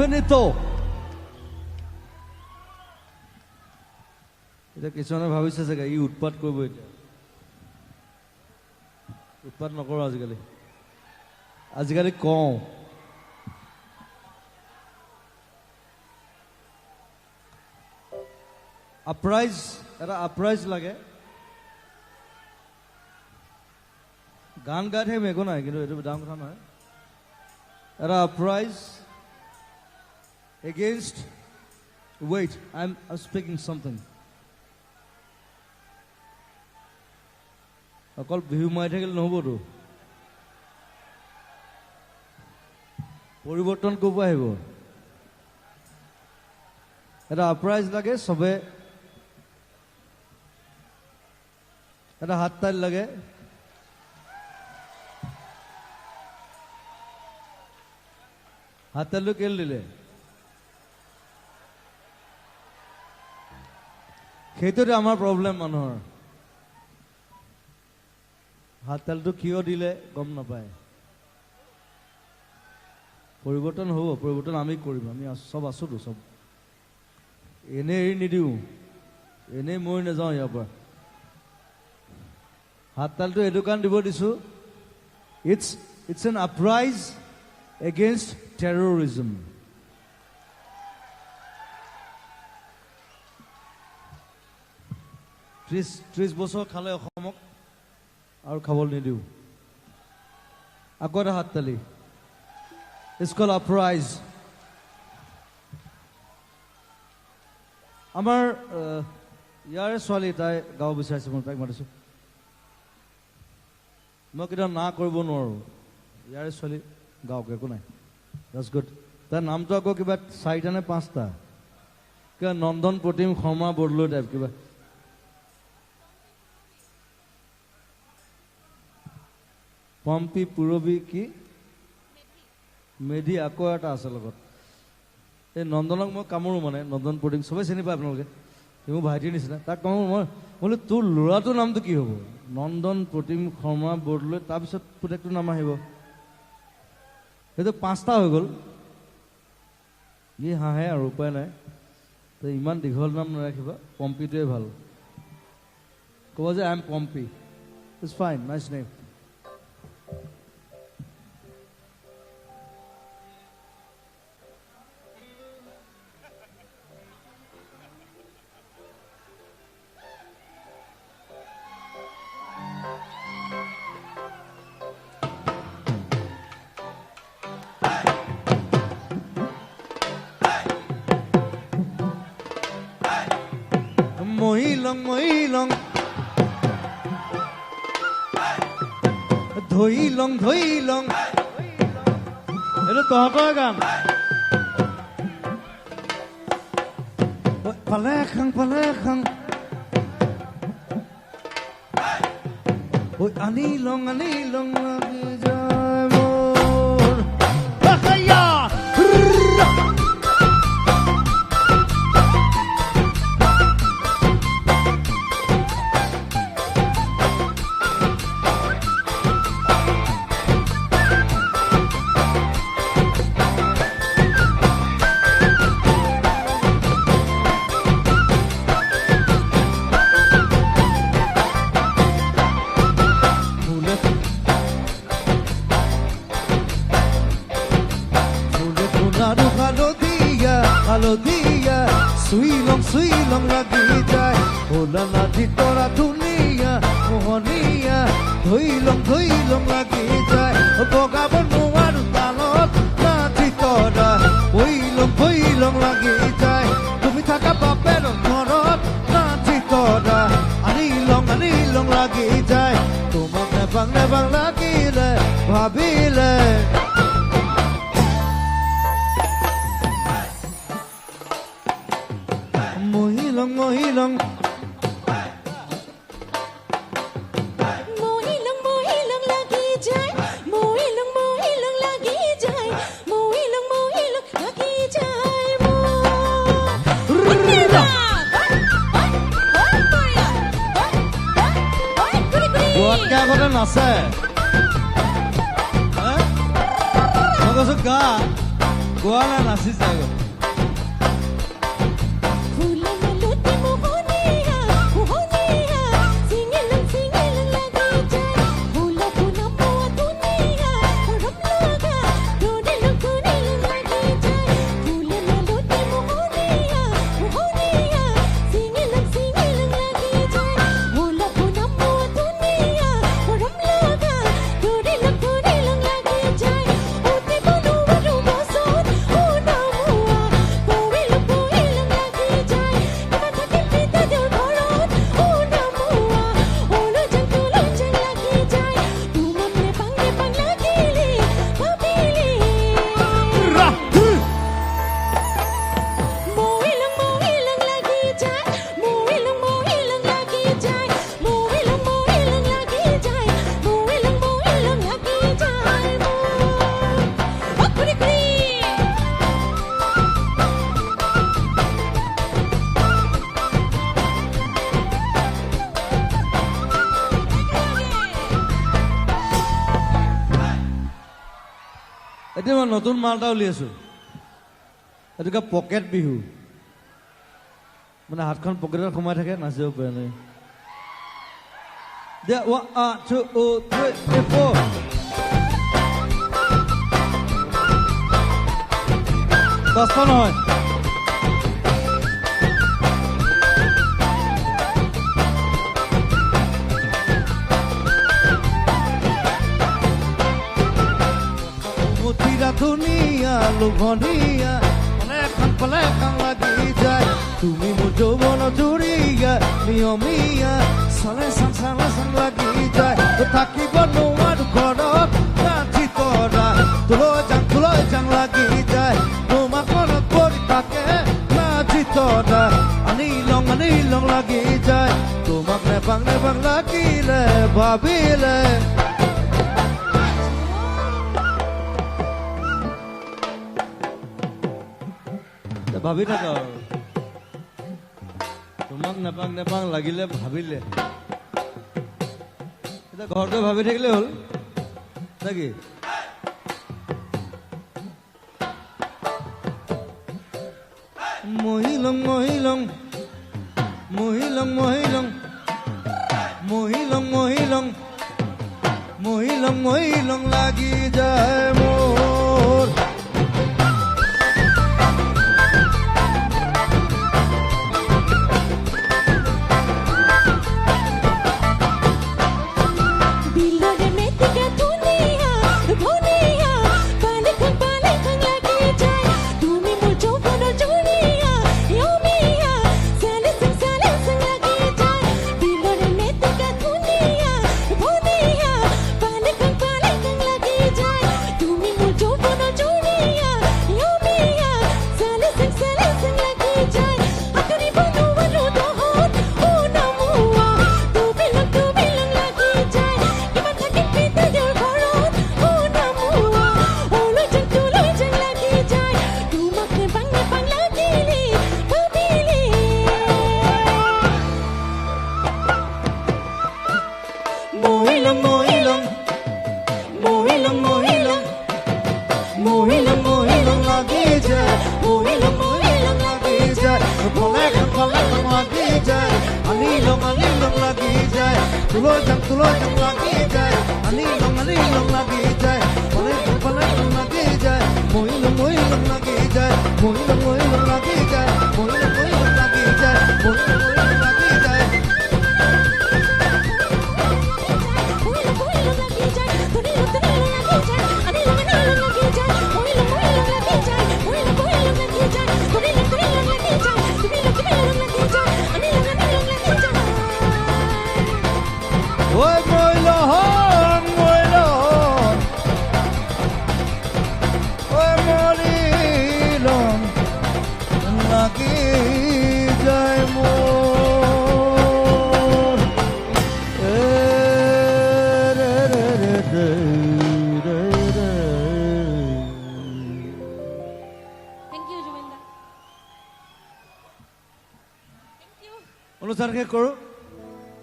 finito. এটা কিছুমানে ভাবিছে চাগে ই উৎপাত কৰিব এতিয়া উৎপাত নকৰো আজিকালি কওঁ আপ্ৰাইজ লাগে গান গাই থাকিম একো নাই কিন্তু এইটো ডাঙৰ কথা নহয় এটা আপ্ৰাইজ against wait I'm speaking something অকল বিহু মাৰি থাকিলে নহ'বতো পৰিৱৰ্তন কৰিব আহিব এটা আপ্ৰাইজ লাগে সবে এটা হাত তালি লাগে হাত তালিটো কেলে দিলে সেইটোতে আমাৰ প্ৰব্লেম মানুহৰ হাত তালিটো কিয় দিলে গম নাপায় পৰিৱৰ্তন হ'ব পৰিৱৰ্তন আমি কৰিম আমি সব আছোতো সব এনে এৰি নিদিওঁ এনে মই নাযাওঁ ইয়াৰ পৰা হাত তালিটো এইটো কাৰণ দিব দিছোঁ ইটছ এন আপৰাইজ এগেইনষ্ট টেৰৰিজম ত্ৰিশ বছৰ খালে অসমক আৰু খাবলৈ নিদিওঁ আকৌ এটা হাত তালি It's called Uprise. আমাৰ ইয়াৰে ছোৱালী তাই গাব বিচাৰিছে মই তাইক মাতিছোঁ মই কেতিয়াও না কৰিব নোৱাৰোঁ ইয়াৰে ছোৱালী গাওক একো নাই that's good তাইৰ নামটো আকৌ কিবা 4টা নে 5টা কিবা নন্দন প্ৰতিম শৰ্মা বৰদলৈ টাইপ কিবা পম্পী পুৰবী কি মেধি আকৌ এটা আছে লগত এই নন্দনক মই কামোৰো মানে নন্দন প্ৰতিম চবেই চিনি পায় আপোনালোকে মোৰ ভাইটিৰ নিচিনা তাক কামোৰো মই বোলো তোৰ ল'ৰাটোৰ নামটো কি হ'ব নন্দন প্ৰতিম শৰ্মা বৰদলৈ তাৰপিছত পুতেকটো নাম আহিব সেইটো 5টা হৈ গ'ল ই হাঁহে আৰু উপায় নাই তো ইমান দীঘল নাম নাৰাখিবা পম্পীটোৱে ভাল ক'ব যে I am Pampi it's fine nice name মহিলং ধইলং এইটো তহঁতৰ গান পালে খাং আনিলং লাগি যায় মোৰ হালধীয়া চুইলং লাগি যায় হোলা নাধি তৰা ধুনীয়া মোহনীয়া ধইলং লাগি যায় বগাব নোৱাৰো তালত নাধি তৰা ভৈলং লাগি যায় তুমি থাকা বাপেৰ ঘৰত নাধি তৰা আনিলং লাগি যায় তোমাক নেবাং লাগিলে ভাবিলে মহিলং লাগি যায় মহিলং লাগি যায় মহিলং লাগি যায় গোৱাতকে আগতে নাচে মই কৈছো গা গোৱা না নাচি যায় এতিয়া মই নতুন মাল এটা উলিয়াইছো এইটোকে পকেট বিহু মানে হাতখন পকেটত সোমাই থাকে নাচিব পাৰে নাই দিয়া 1 2 3 4 দহটা নহয় ধুনীয়া লোভনীয়া অনেকখন পালে কাম লাগি যায় তুমি মোৰ যৌৱন জুৰিয়া নিয়মীয়া চালে চাং লাগি যায় থাকিব নোৱাৰো ঘৰত ৰাতি তৰা তোলৈ যাং লাগি যায় তোমাক মনত পৰি থাকে ৰাতি তৰা আনি লং লাগি যায় তোমাক নেপাং লাগিলে ভাবিলে ভাবি থাকা তোমাক নেপাং লাগিলে ভাবিলে এতিয়া ঘৰতে ভাবি থাকিলে হ'ল নেকি মহিলং লাগি যায় মোৰ Tuloy jang lagi jay, ani long lagi jay, palay lagi jay, moi long lagi jay, moi long lagi jay, moi long lagi jay, moi long lagi jay. Ôi môi lon, ôi môi lon, lagi jai môi. Thank you, Juminda. Thank you. অনুষ্ঠান শেষ কৰোঁ।